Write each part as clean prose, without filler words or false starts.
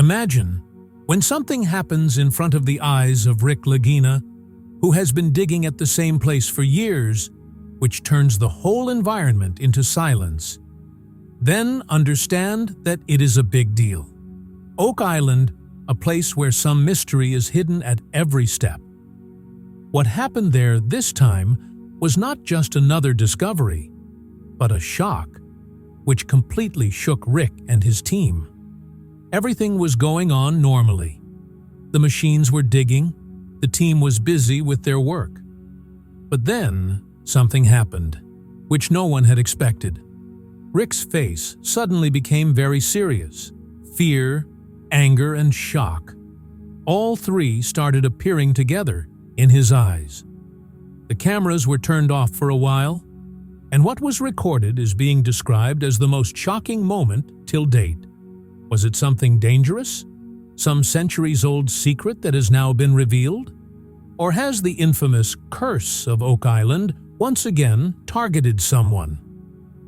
Imagine when something happens in front of the eyes of Rick Lagina, who has been digging at the same place for years, which turns the whole environment into silence. Then understand that it is a big deal. Oak Island, a place where some mystery is hidden at every step. What happened there this time was not just another discovery, but a shock, which completely shook Rick and his team. Everything was going on normally. The machines were digging, the team was busy with their work. But then, something happened, which no one had expected. Rick's face suddenly became very serious. Fear, anger, and shock. All three started appearing together in his eyes. The cameras were turned off for a while, and what was recorded is being described as the most shocking moment till date. Was it something dangerous? Some centuries-old secret that has now been revealed? Or has the infamous curse of Oak Island once again targeted someone?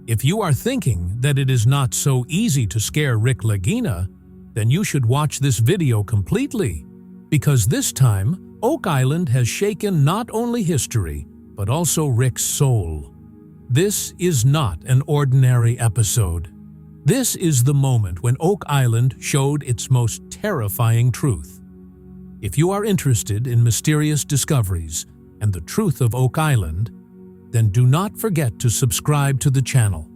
If you are thinking that it is not so easy to scare Rick Lagina, then you should watch this video completely, because this time, Oak Island has shaken not only history, but also Rick's soul. This is not an ordinary episode. This is the moment when Oak Island showed its most terrifying truth. If you are interested in mysterious discoveries and the truth of Oak Island, then do not forget to subscribe to the channel.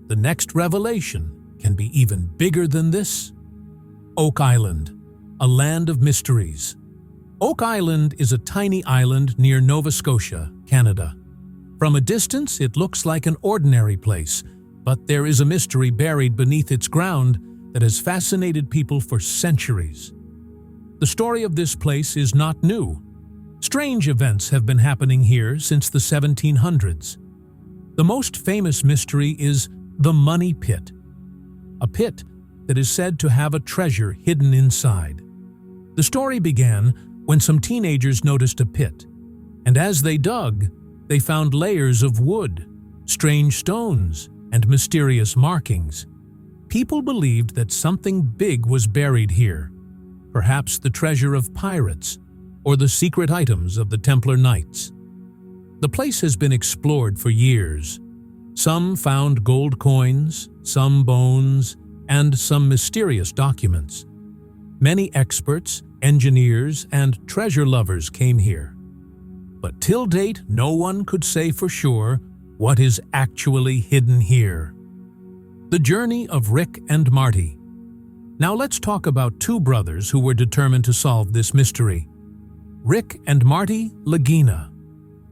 The next revelation can be even bigger than this. Oak Island, a land of mysteries. Oak Island is a tiny island near Nova Scotia, Canada. From a distance, it looks like an ordinary place, but there is a mystery buried beneath its ground that has fascinated people for centuries. The story of this place is not new. Strange events have been happening here since the 1700s. The most famous mystery is the Money Pit, a pit that is said to have a treasure hidden inside. The story began when some teenagers noticed a pit, and as they dug, they found layers of wood, strange stones, and mysterious markings. People believed that something big was buried here, perhaps the treasure of pirates or the secret items of the Templar Knights. The place has been explored for years. Some found gold coins, some bones, and some mysterious documents. Many experts, engineers, and treasure lovers came here. But till date, no one could say for sure what is actually hidden here. The journey of Rick and Marty. Now let's talk about two brothers who were determined to solve this mystery. Rick and Marty Lagina.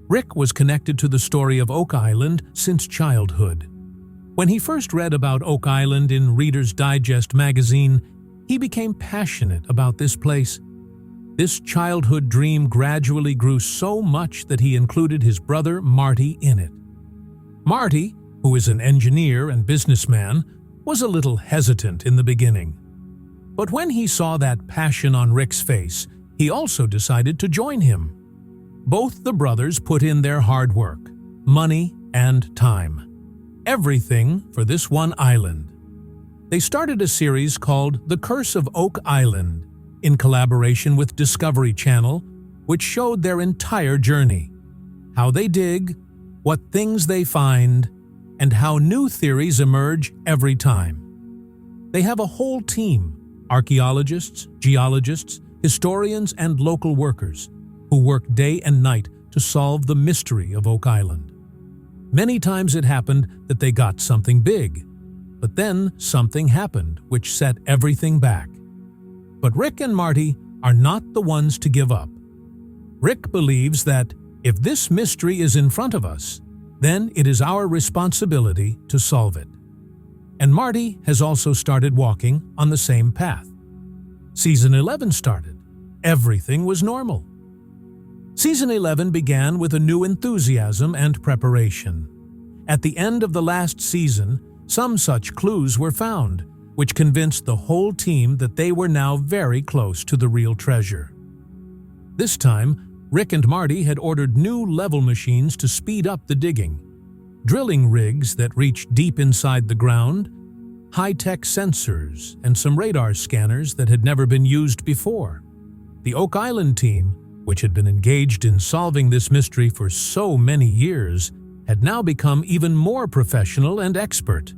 Rick was connected to the story of Oak Island since childhood. When he first read about Oak Island in Reader's Digest magazine, he became passionate about this place. This childhood dream gradually grew so much that he included his brother Marty in it. Marty, who is an engineer and businessman, was a little hesitant in the beginning. But when he saw that passion on Rick's face, he also decided to join him. Both the brothers put in their hard work, money, and time. Everything for this one island. They started a series called The Curse of Oak Island, in collaboration with Discovery Channel, which showed their entire journey. How they dig, what things they find, and how new theories emerge every time. They have a whole team, archaeologists, geologists, historians, and local workers, who work day and night to solve the mystery of Oak Island. Many times it happened that they got something big, but then something happened which set everything back. But Rick and Marty are not the ones to give up. Rick believes that if this mystery is in front of us, then it is our responsibility to solve it. And Marty has also started walking on the same path. Season 11 started. Everything was normal. Season 11 began with a new enthusiasm and preparation. At the end of the last season, some such clues were found, which convinced the whole team that they were now very close to the real treasure. This time, Rick and Marty had ordered new level machines to speed up the digging, drilling rigs that reached deep inside the ground, high-tech sensors, and some radar scanners that had never been used before. The Oak Island team, which had been engaged in solving this mystery for so many years, had now become even more professional and expert.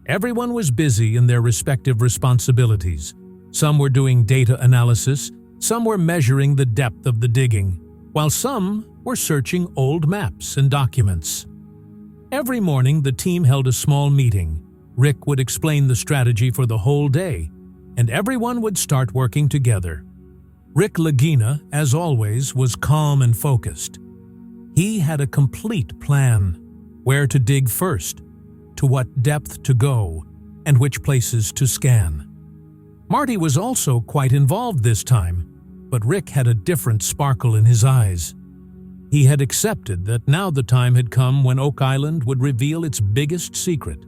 Everyone was busy in their respective responsibilities. Some were doing data analysis, some were measuring the depth of the digging, while some were searching old maps and documents. Every morning, the team held a small meeting. Rick would explain the strategy for the whole day, and everyone would start working together. Rick Lagina, as always, was calm and focused. He had a complete plan: where to dig first, to what depth to go, and which places to scan. Marty was also quite involved this time, but Rick had a different sparkle in his eyes. He had accepted that now the time had come when Oak Island would reveal its biggest secret.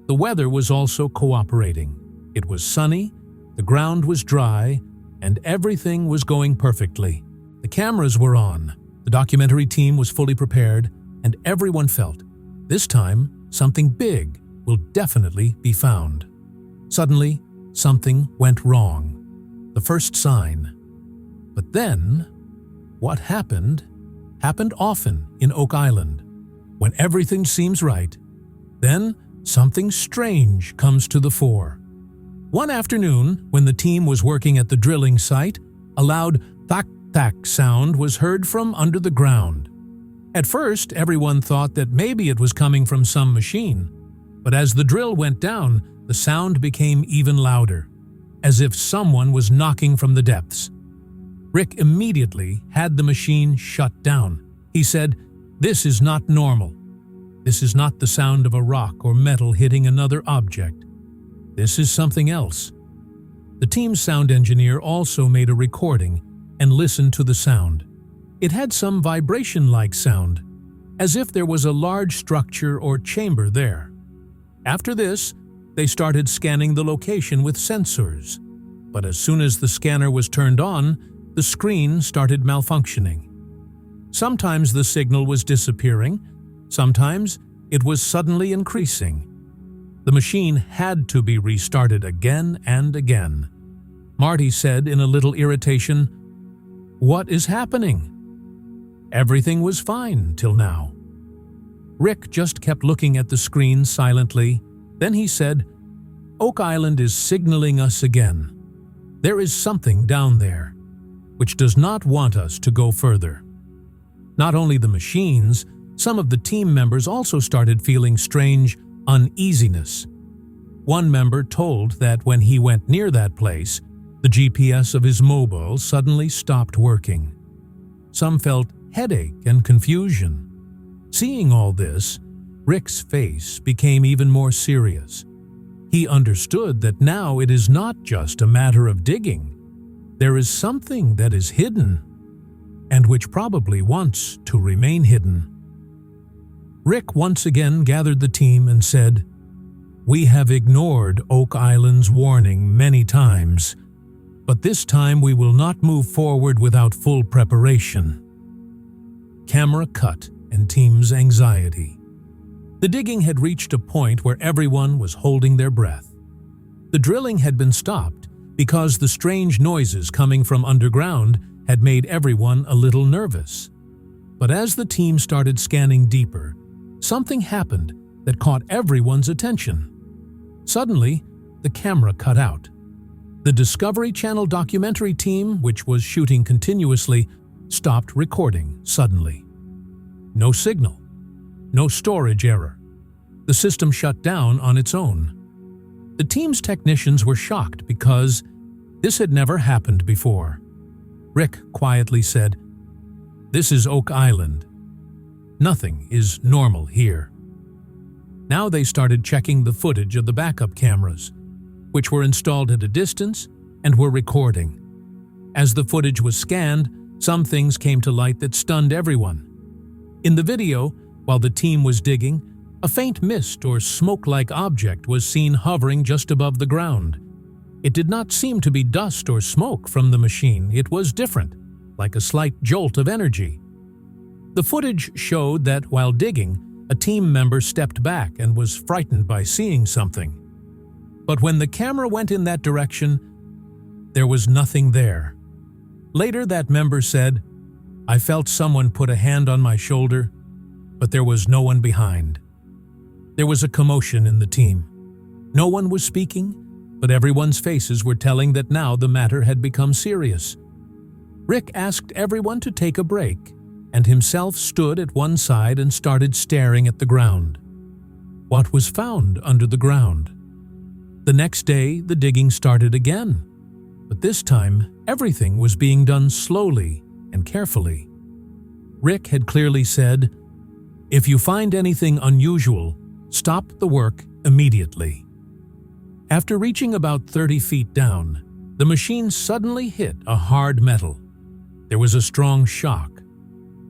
The weather was also cooperating. It was sunny, the ground was dry, and everything was going perfectly. The cameras were on, the documentary team was fully prepared, and everyone felt, this time, something big will definitely be found. Suddenly, something went wrong. The first sign. But then, what happened often in Oak Island. When everything seems right, then something strange comes to the fore. One afternoon, when the team was working at the drilling site, a loud "thack-thack" sound was heard from under the ground. At first, everyone thought that maybe it was coming from some machine, but as the drill went down, the sound became even louder, as if someone was knocking from the depths. Rick immediately had the machine shut down. He said, "This is not normal. This is not the sound of a rock or metal hitting another object. This is something else." The team's sound engineer also made a recording and listened to the sound. It had some vibration-like sound, as if there was a large structure or chamber there. After this, they started scanning the location with sensors. But as soon as the scanner was turned on, the screen started malfunctioning. Sometimes the signal was disappearing, sometimes it was suddenly increasing. The machine had to be restarted again and again. Marty said in a little irritation, "What is happening?" Everything was fine till now. Rick just kept looking at the screen silently. Then he said, "Oak Island is signaling us again. There is something down there, which does not want us to go further." Not only the machines, some of the team members also started feeling strange uneasiness. One member told that when he went near that place, the GPS of his mobile suddenly stopped working. Some felt headache and confusion. Seeing all this, Rick's face became even more serious. He understood that now it is not just a matter of digging. There is something that is hidden, and which probably wants to remain hidden. Rick once again gathered the team and said, "We have ignored Oak Island's warning many times, but this time we will not move forward without full preparation." Camera cut and team's anxiety. The digging had reached a point where everyone was holding their breath. The drilling had been stopped because the strange noises coming from underground had made everyone a little nervous. But as the team started scanning deeper, something happened that caught everyone's attention. Suddenly, the camera cut out. The Discovery Channel documentary team, which was shooting continuously, stopped recording suddenly. No signal. No storage error. The system shut down on its own. The team's technicians were shocked because this had never happened before. Rick quietly said, "This is Oak Island. Nothing is normal here." Now they started checking the footage of the backup cameras, which were installed at a distance and were recording. As the footage was scanned, some things came to light that stunned everyone. In the video, while the team was digging, a faint mist or smoke-like object was seen hovering just above the ground. It did not seem to be dust or smoke from the machine. It was different, like a slight jolt of energy. The footage showed that while digging, a team member stepped back and was frightened by seeing something. But when the camera went in that direction, there was nothing there. Later, that member said, "I felt someone put a hand on my shoulder, but there was no one behind." There was a commotion in the team. No one was speaking, but everyone's faces were telling that now the matter had become serious. Rick asked everyone to take a break, and himself stood at one side and started staring at the ground. What was found under the ground? The next day, the digging started again, but this time, everything was being done slowly and carefully. Rick had clearly said, "If you find anything unusual, stop the work immediately." After reaching about 30 feet down, the machine suddenly hit a hard metal. There was a strong shock.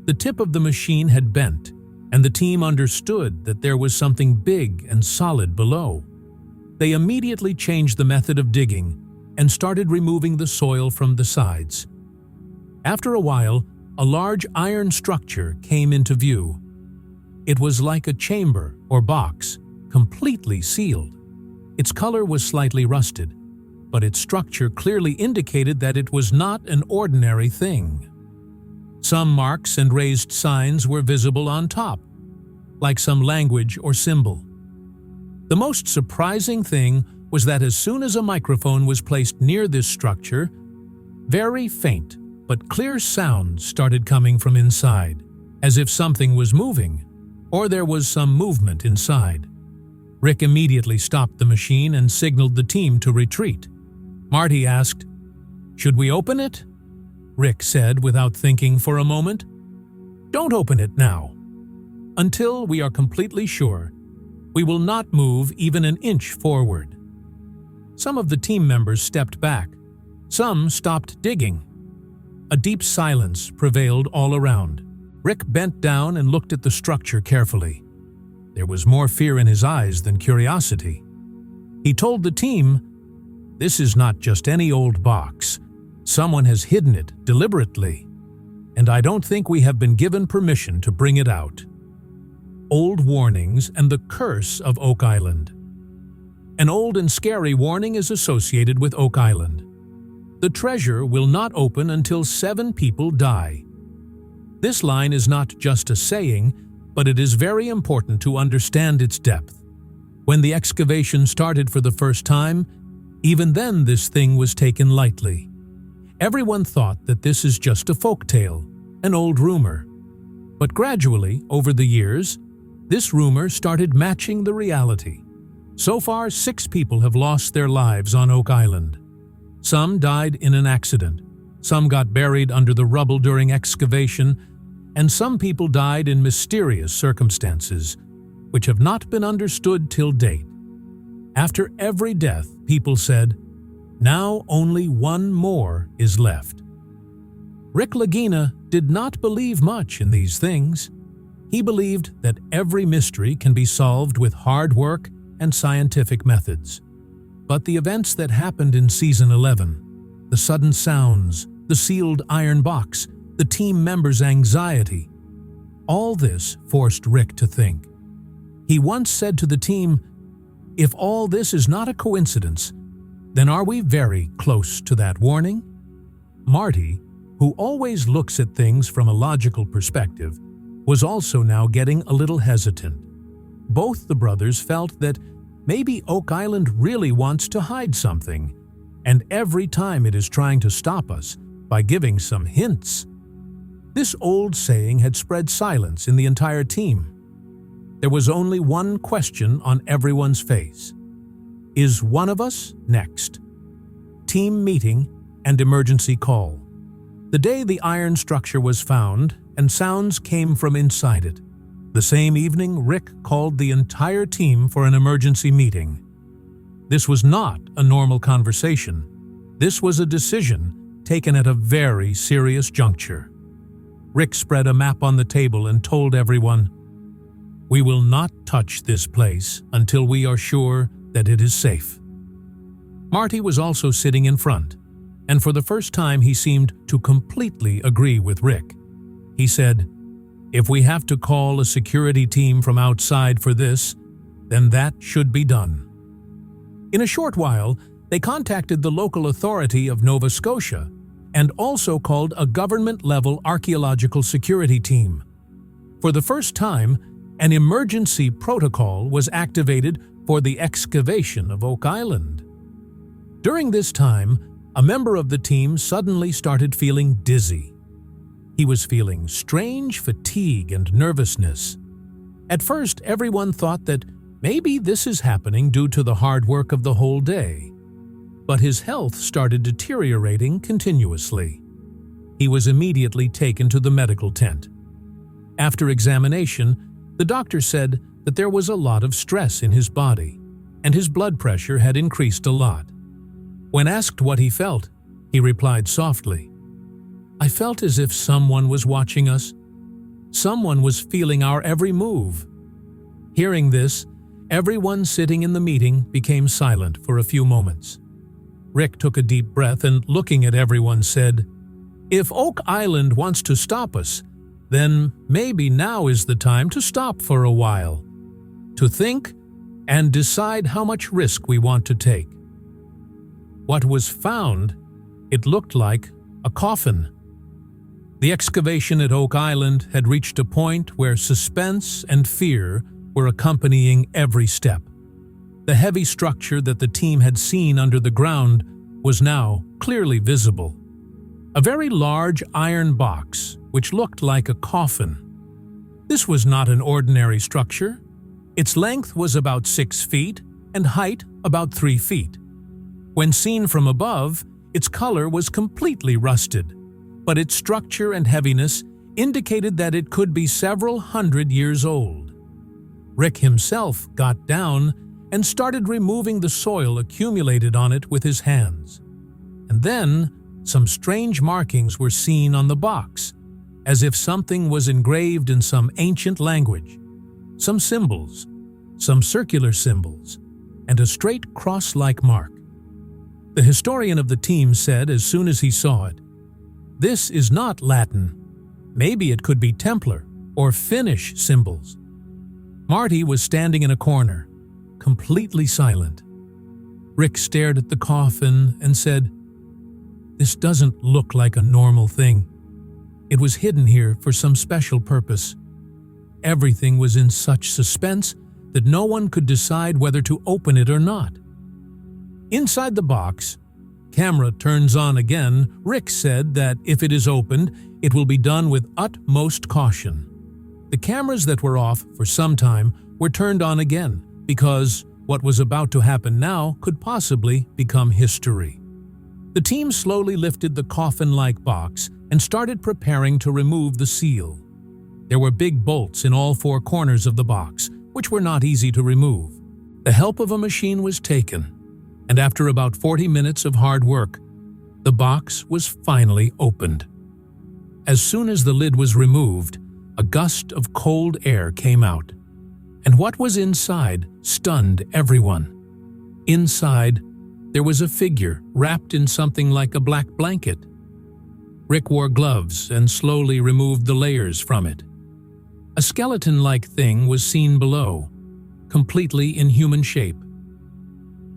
The tip of the machine had bent, and the team understood that there was something big and solid below. They immediately changed the method of digging and started removing the soil from the sides. After a while, a large iron structure came into view. It was like a chamber or box, completely sealed. Its color was slightly rusted, but its structure clearly indicated that it was not an ordinary thing. Some marks and raised signs were visible on top, like some language or symbol. The most surprising thing was that as soon as a microphone was placed near this structure, very faint but clear sounds started coming from inside, as if something was moving, or there was some movement inside. Rick immediately stopped the machine and signaled the team to retreat. Marty asked, "Should we open it?" Rick said without thinking for a moment, "Don't open it now. Until we are completely sure, we will not move even an inch forward." Some of the team members stepped back. Some stopped digging. A deep silence prevailed all around. Rick bent down and looked at the structure carefully. There was more fear in his eyes than curiosity. He told the team, "This is not just any old box. Someone has hidden it deliberately, and I don't think we have been given permission to bring it out." Old warnings and the curse of Oak Island. An old and scary warning is associated with Oak Island. The treasure will not open until 7 people die. This line is not just a saying, but it is very important to understand its depth. When the excavation started for the first time, even then this thing was taken lightly. Everyone thought that this is just a folktale, an old rumor. But gradually, over the years, this rumor started matching the reality. So far, 6 people have lost their lives on Oak Island. Some died in an accident, some got buried under the rubble during excavation, and some people died in mysterious circumstances, which have not been understood till date. After every death, people said, "Now only one more is left." Rick Lagina did not believe much in these things. He believed that every mystery can be solved with hard work and scientific methods. But the events that happened in Season 11, the sudden sounds, the sealed iron box, the team members' anxiety, all this forced Rick to think. He once said to the team, "If all this is not a coincidence, then are we very close to that warning?" Marty, who always looks at things from a logical perspective, was also now getting a little hesitant. Both the brothers felt that maybe Oak Island really wants to hide something, and every time it is trying to stop us by giving some hints. This old saying had spread silence in the entire team. There was only one question on everyone's face. Is one of us next? Team meeting and emergency call. The day the iron structure was found and sounds came from inside it. The same evening, Rick called the entire team for an emergency meeting. This was not a normal conversation. This was a decision taken at a very serious juncture. Rick spread a map on the table and told everyone, "We will not touch this place until we are sure that it is safe." Marty was also sitting in front, and for the first time he seemed to completely agree with Rick. He said, "If we have to call a security team from outside for this, then that should be done." In a short while, they contacted the local authority of Nova Scotia and also called a government-level archaeological security team. For the first time, an emergency protocol was activated for the excavation of Oak Island. During this time, a member of the team suddenly started feeling dizzy. He was feeling strange fatigue and nervousness. At first, everyone thought that maybe this is happening due to the hard work of the whole day. But his health started deteriorating continuously. He was immediately taken to the medical tent. After examination, the doctor said that there was a lot of stress in his body, and his blood pressure had increased a lot. When asked what he felt, he replied softly, "I felt as if someone was watching us. Someone was feeling our every move." Hearing this, everyone sitting in the meeting became silent for a few moments. Rick took a deep breath and, looking at everyone, said, "If Oak Island wants to stop us, then maybe now is the time to stop for a while, to think and decide how much risk we want to take." What was found, it looked like a coffin. The excavation at Oak Island had reached a point where suspense and fear were accompanying every step. The heavy structure that the team had seen under the ground was now clearly visible. A very large iron box, which looked like a coffin. This was not an ordinary structure. Its length was about 6 feet and height about 3 feet. When seen from above, its color was completely rusted, but its structure and heaviness indicated that it could be several hundred years old. Rick himself got down and started removing the soil accumulated on it with his hands. And then, some strange markings were seen on the box, as if something was engraved in some ancient language. Some symbols, some circular symbols, and a straight cross-like mark. The historian of the team said as soon as he saw it, "This is not Latin. Maybe it could be Templar or Finnish symbols." Marty was standing in a corner, completely silent. Rick stared at the coffin and said, "This doesn't look like a normal thing. It was hidden here for some special purpose." Everything was in such suspense that no one could decide whether to open it or not. Inside the box, camera turns on again. Rick said that if it is opened, it will be done with utmost caution. The cameras that were off for some time were turned on again because what was about to happen now could possibly become history. The team slowly lifted the coffin-like box and started preparing to remove the seal. There were big bolts in all 4 corners of the box, which were not easy to remove. The help of a machine was taken, and after about 40 minutes of hard work, the box was finally opened. As soon as the lid was removed, a gust of cold air came out, and what was inside stunned everyone. Inside, there was a figure wrapped in something like a black blanket. Rick wore gloves and slowly removed the layers from it. A skeleton-like thing was seen below, completely in human shape.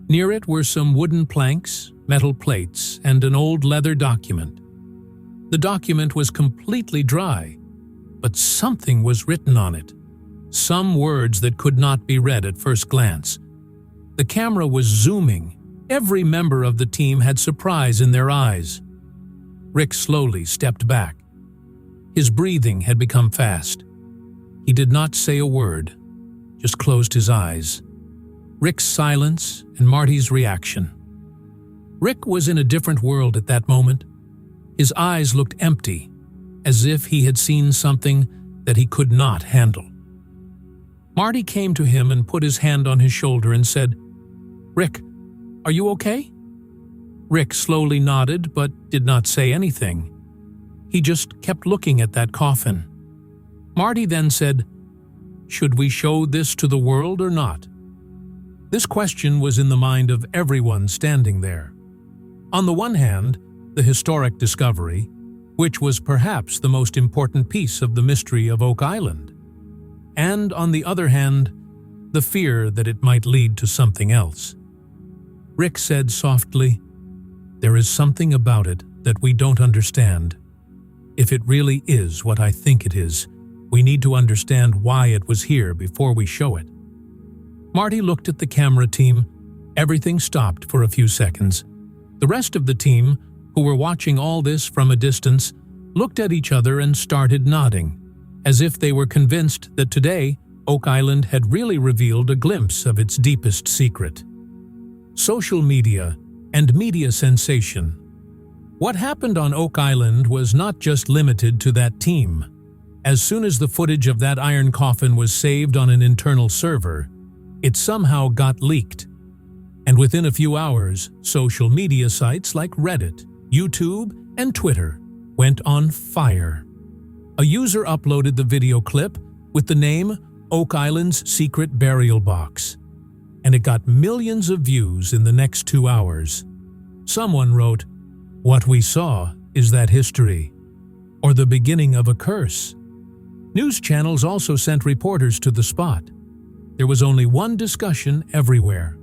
Near it were some wooden planks, metal plates, and an old leather document. The document was completely dry, but something was written on it. Some words that could not be read at first glance. The camera was zooming. Every member of the team had surprise in their eyes. Rick slowly stepped back. His breathing had become fast. He did not say a word, just closed his eyes. Rick's silence and Marty's reaction. Rick was in a different world at that moment. His eyes looked empty, as if he had seen something that he could not handle. Marty came to him and put his hand on his shoulder and said, "Rick, are you okay?" Rick slowly nodded but did not say anything. He just kept looking at that coffin. Marty then said, "Should we show this to the world or not?" This question was in the mind of everyone standing there. On the one hand, the historic discovery, which was perhaps the most important piece of the mystery of Oak Island. And on the other hand, the fear that it might lead to something else. Rick said softly, "There is something about it that we don't understand. If it really is what I think it is, we need to understand why it was here before we show it." Marty looked at the camera team. Everything stopped for a few seconds. The rest of the team, who were watching all this from a distance, looked at each other and started nodding, as if they were convinced that today Oak Island had really revealed a glimpse of its deepest secret. Social media and media sensation. What happened on Oak Island was not just limited to that team. As soon as the footage of that iron coffin was saved on an internal server, it somehow got leaked. And within a few hours, social media sites like Reddit, YouTube, and Twitter went on fire. A user uploaded the video clip with the name Oak Island's Secret Burial Box, and it got millions of views in the next 2 hours. Someone wrote, "What we saw is that history, or the beginning of a curse." News channels also sent reporters to the spot. There was only one discussion everywhere.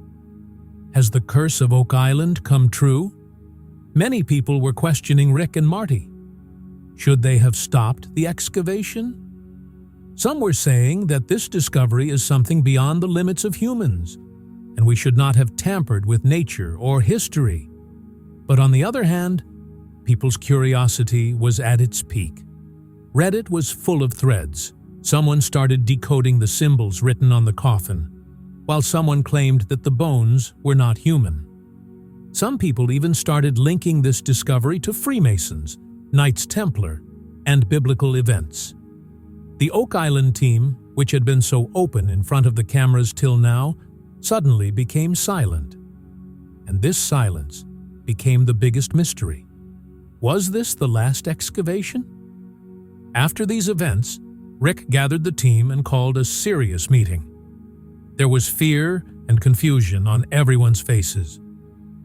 Has the curse of Oak Island come true? Many people were questioning Rick and Marty. Should they have stopped the excavation? Some were saying that this discovery is something beyond the limits of humans, and we should not have tampered with nature or history. But on the other hand, people's curiosity was at its peak. Reddit was full of threads. Someone started decoding the symbols written on the coffin, while someone claimed that the bones were not human. Some people even started linking this discovery to Freemasons, Knights Templar, and biblical events. The Oak Island team, which had been so open in front of the cameras till now, suddenly became silent. And this silence became the biggest mystery. Was this the last excavation? After these events, Rick gathered the team and called a serious meeting. There was fear and confusion on everyone's faces.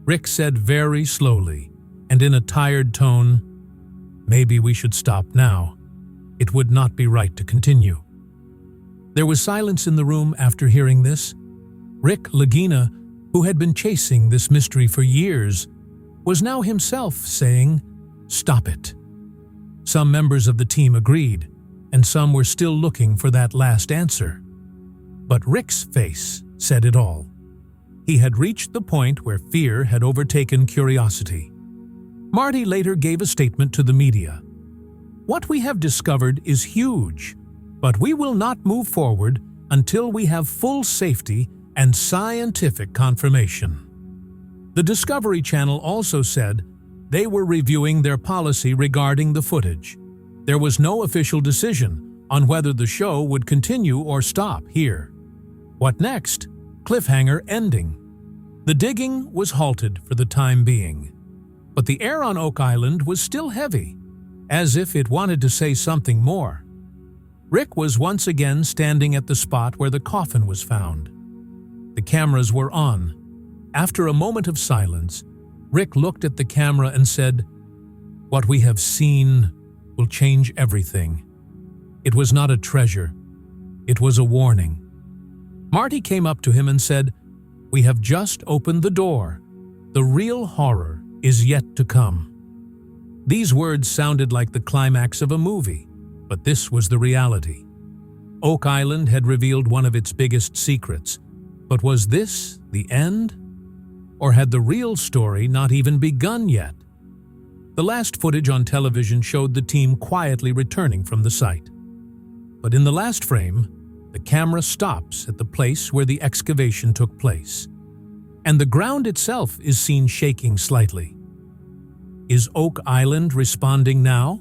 Rick said very slowly, and in a tired tone, "Maybe we should stop now. It would not be right to continue." There was silence in the room after hearing this. Rick Lagina, who had been chasing this mystery for years, was now himself saying, "Stop it." Some members of the team agreed, and some were still looking for that last answer. But Rick's face said it all. He had reached the point where fear had overtaken curiosity. Marty later gave a statement to the media. "What we have discovered is huge, but we will not move forward until we have full safety and scientific confirmation." The Discovery Channel also said they were reviewing their policy regarding the footage. There was no official decision on whether the show would continue or stop here. What next? Cliffhanger ending. The digging was halted for the time being, but the air on Oak Island was still heavy, as if it wanted to say something more. Rick was once again standing at the spot where the coffin was found. The cameras were on. After a moment of silence, Rick looked at the camera and said, "What we have seen will change everything." It was not a treasure. It was a warning. Marty came up to him and said, "We have just opened the door. The real horror is yet to come." These words sounded like the climax of a movie, but this was the reality. Oak Island had revealed one of its biggest secrets, but was this the end? Or had the real story not even begun yet? The last footage on television showed the team quietly returning from the site. But in the last frame, the camera stops at the place where the excavation took place, and the ground itself is seen shaking slightly. Is Oak Island responding now?